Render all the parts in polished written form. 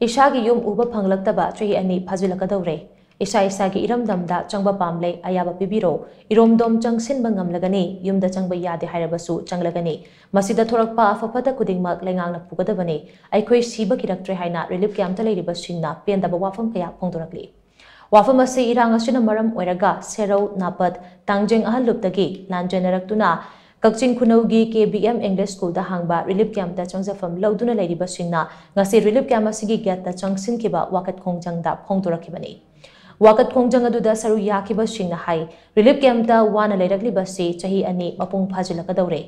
इशागी yum उबा फंगलक्तबा चही अनि फाजिलकदौरे इसा इसागी इरमदमदा चंगबा पामले अयाबा पिबिरो इरोमदोम चंगसिनबा ngamlagani yumda changba yade hairabasu changlagani masida thorakpa afafada kudingmak lengangna pugadabani aikhoi siba kiraktre haina relief camp ta leiriba singna pendaba wafam kaya phongdorakli wafam ase irang asina maram oiraga serau napat tangjeng ahaluptagi lanjenaraktuna Kakching Khunaugi KBM English School da hangba relief camp da changjafam lauduna leiriba singna ngasi relief camp asigi get da changsin kiba wakat khongjang da phongdorakibani Wakat khongjang aduda saru yakiba singna hai relief camp da wana leiragli basi chahi ani mapung phajilakadawre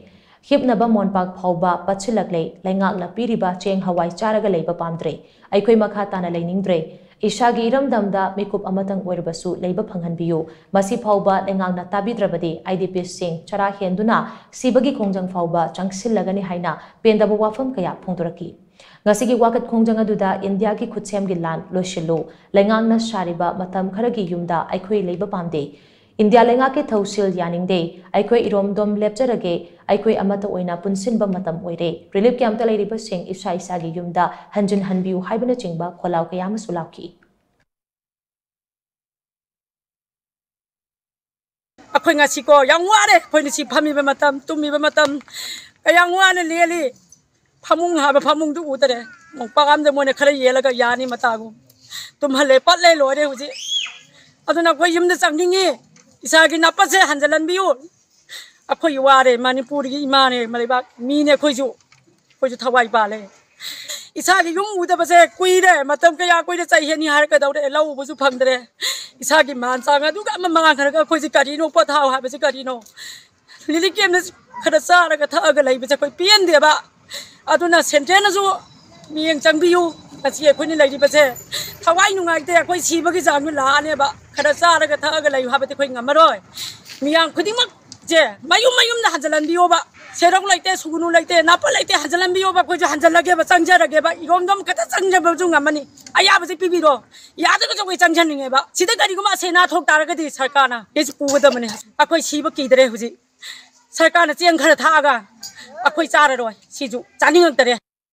hipnaba monpak phauba pachilakle laingakna piriba cheng hawai charaga leiba pamdre aikhoi makha tana leiningdre Ishagi iramdamda mikup amatang oirabasu leiba phanghanbiyu masi phauba lengangna tabidrabadi IDP sing chara henduna sibagi khongjang phauba changsilagani haina pendaba wafam kaya phongdoraki ngasigi wakat khongjang aduda India ki khutsemgi lan loshillu lengangna shariba matam kharagi yumda aikhoi leiba pamde India lenga ke thausil yaningde aikhoi iromdom lepjarage aikhoi amata oina punsinba matam oire relief camp ta leiriba sing isa isagi yumda hanjin hanbiu haibana chingba kholaw kayama sulauki akhoi ngasi ko yang ware khoi ni si phami ba matam tumi ba matam kayang wane leli phamung ha ba phamung du utare mong pagam de mone khare yelaga yani matagu tum hale pat le lore huji aduna khoi yumda changningi isagi napase hanjalan biu akhoi ware manipur gi imane malaiba mi ne khoi ju thawai ba le isagi yum uda base kuire matam kaya kuire chai heni har ka dawre lau bu su phangdre isagi man changa du ga manga khar ka khoi ji kari no pathaw ha base kari no lili kem ne khara sa ra ka tha ga lai base khoi pien de ba aduna senten na ju mi yang chang biu asi khoi ni lai di base thawai nu ngai te khoi si ba gi jang nu la ne ba khara sa ra ka tha ga lai ha bate khoi ngamaroi mi yang khudi mak je mayum na hanjalan biu ba serok laite sugunu laite napa laite hanjalan biu ba khoi ju hanjal lage ba changja rage ba iromdom kata changja ba ju ngamani aya ba se pibiro ya da ko changjan ninge ba sida gari ko ma sena thok tar ga di sarkar na es pu ga mane akhoi si ba ki dre huji sarkar na cheng khara tha ga akhoi chara roi si ju chaning tare